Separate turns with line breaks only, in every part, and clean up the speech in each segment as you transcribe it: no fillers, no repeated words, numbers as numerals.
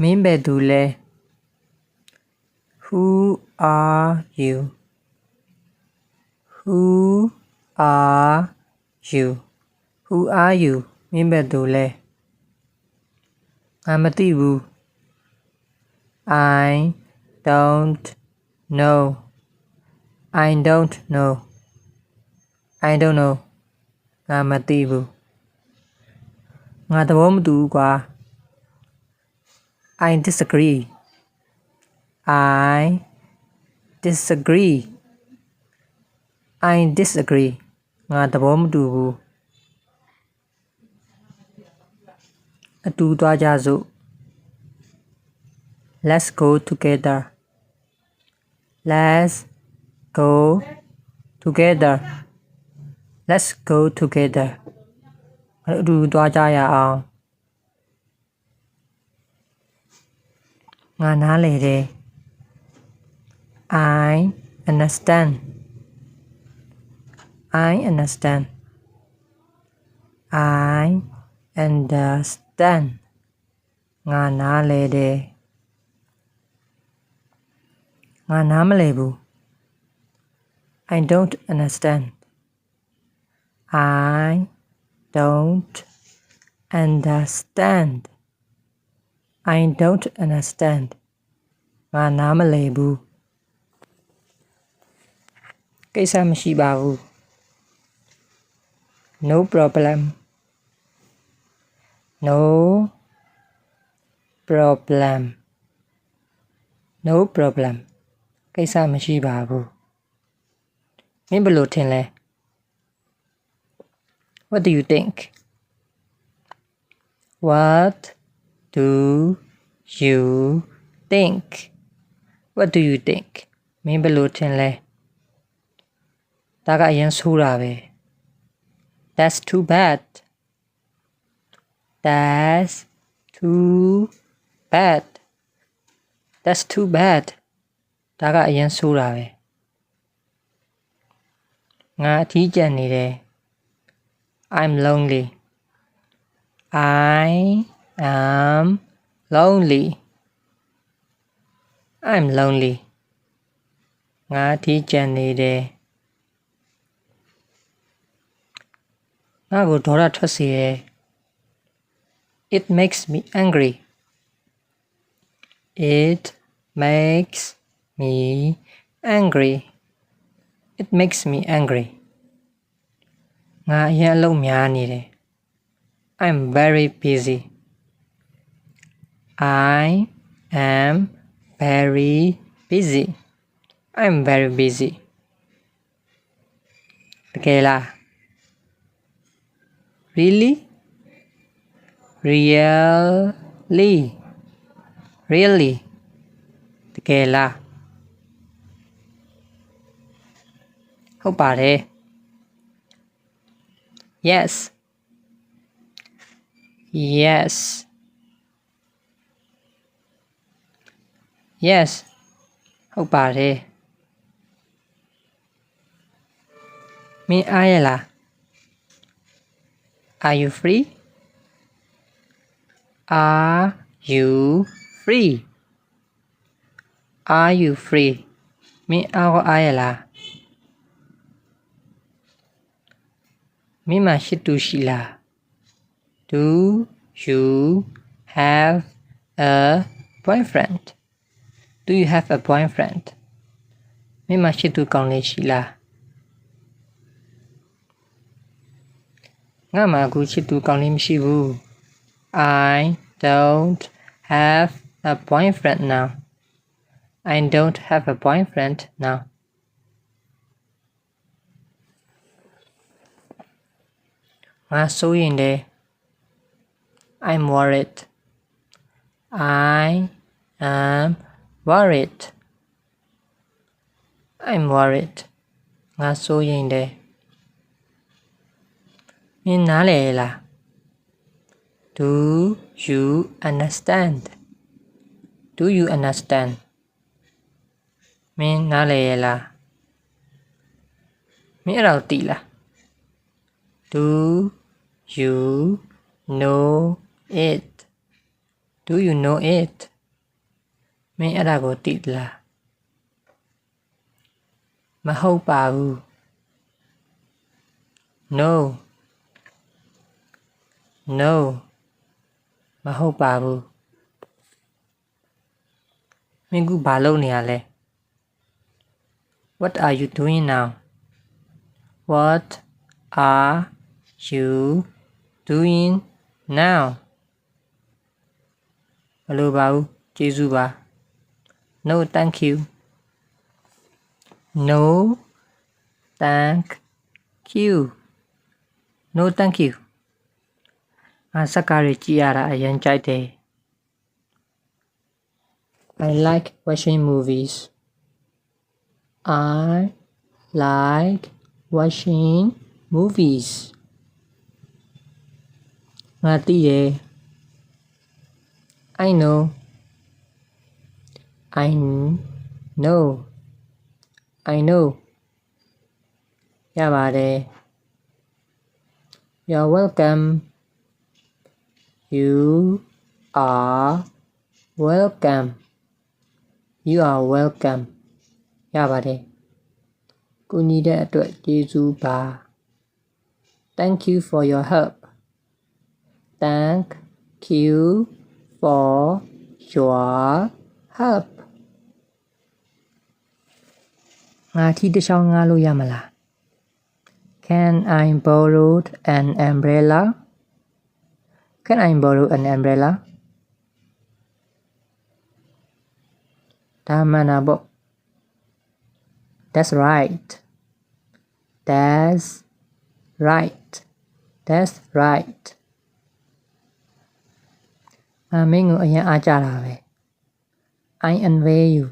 မင်းပဲသူလဲ Who are you Who are you Who are you မင်းပဲသူလဲငါမသိဘူး I don't know I don't know I don't know ငါမသိဘူးငါသဘောမတူဘူးကွာ I disagree I disagree I disagree ငါသဘောမတူဘူးအတူသွားကြစို့ Let's go together Let's go together Let's go together အတူသွားကြရအောင်ငါနားလေတယ် I understand I understand I understand ငါနားလေတယ်ငါနားမလည်ဘူး I don't understand I don't understand I don't understand ငါနားမလည်ဘူးကိစ္စမရှိပါဘူး No problem No problem No problem ကိစ္စမရှိပါဘူးမင်းဘယ်လိုထင်လဲ What do you think What do you think What do you think မင်းဘယ်လိုထင်လဲဒါကအရင်ဆိုးတာပဲ That's too bad That's too bad That's too bad ဒါကအရင်ဆိုးတာပဲငါအထီးကျန်နေတယ် I'm lonely I am lonely I'm lonely ငါအထီးကျန်နေတယ်ငါ့ကိုဒေါသထွက်စေတယ် It makes me angry It makes me angry It makes me angry ငါအရင်အလုပ်များနေတယ် I'm very busy I am very busy I'm very busy တကယ်လား Really Really Really တကယ်လားဟုတ်ပါတယ် Yes Yes Yes ဟုတ်ပါတယ်မင်းအားရလား Are you free Are you free Are you free မင်းအားရလားမင်းမရှိတူရှိလား Do you have a boyfriend Do you have a boyfriend မင်းမရှိတူကောင်းလေးရှိလားငါမှအခုချစ်သူကောင်းလေးမရှိဘူး I don't have a boyfriend now I don't have a boyfriend now ငါစိုးရင်တယ် I'm worried I am worried I'm worried ငါစိုးရင်တယ်မင်းနားလည်လား Do you understand Do you understand မင်းနားလည်လားမင်းအဲ့ဒါကိုသိလား Do you know it Do you know it မင်းအဲ့ဒါကိုသိလားမဟုတ်ပါဘူး No No မဟုတ်ပါဘူးမင်းကူဘာလုပ်နေရလဲ What are you doing now What are you doing now မလိုပါဘူးကျေးဇူးပါ No thank you No thank you No thank you ငါစကားတွေကြည့်ရတာအရင်ကြိုက်တယ် I like watching movies I like watching movies ငါသိတယ် I know I know I know ရပါတယ် You're welcome You are welcome You are welcome ရပါတယ်ကူညီတဲ့အတွက်ကျေးဇူးပါ Thank you for your help Thank you for your help ငါထီးတစ်ချောင်းငှားလို့ရမလား Can I borrow an umbrella Can I borrow an umbrella ဒါမှန်တာပေါ့ That's right That's right That's right မင်းကိုအရင်အားကြတာပဲ I envy you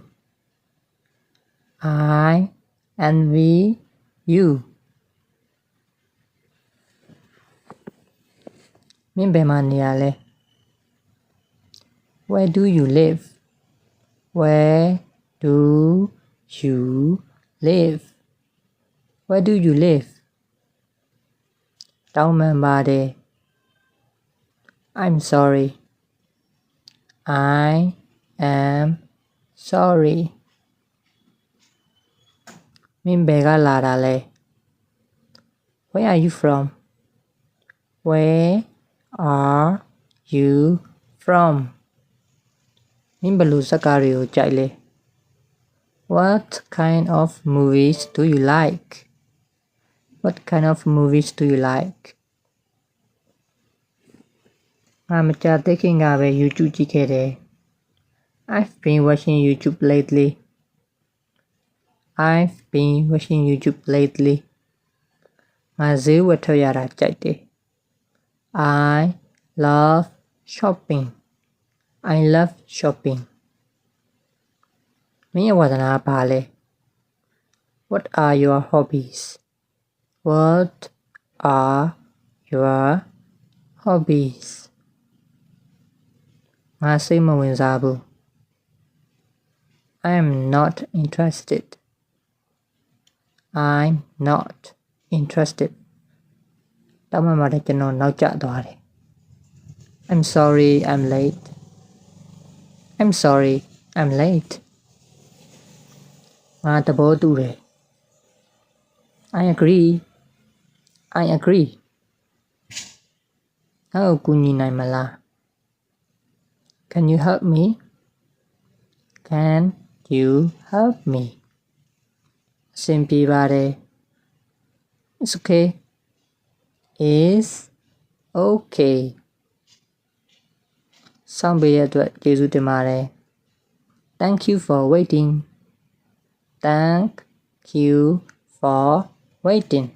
I envy you မင်းဘယ်မှာနေရလဲ Where do you live Where do you live Where do you live တောင်းပန်ပါတယ် I'm sorry I am sorry မင်းဘယ်ကလာတာလဲ Where are you from Where are you from မင်းဘယ်လိုဇာတ်ကားတွေကိုကြိုက်လဲ What kind of movies do you like What kind of movies do you like ငါမကြာသေးခင်ကပဲ YouTube ကြည့်ခဲ့တယ် I've been watching YouTube lately I've been watching YouTube lately ငါဈေးဝယ်ထွက်ရတာကြိုက်တယ် I love shopping I love shopping မင်းရဲ့ဝါသနာဘာလဲ What are your hobbies What are your hobbies ငါစိတ်မဝင်စားဘူး I am not interested I'm not interested တောင်းပန်ပါတယ်ကျွန်တော်နောက်ကျသွားတယ် I'm sorry I'm late I'm sorry I'm late ငါသဘောတူတယ် I agree I agree ငါ့ကိုကူညီနိုင်မလား Can you help me Can you help me အဆင်ပြေပါတယ် It's okay It's okay စောင့်ပေးရတဲ့အတွက်ကျေးဇူးတင်ပါတယ် Thank you for waiting Thank you for waiting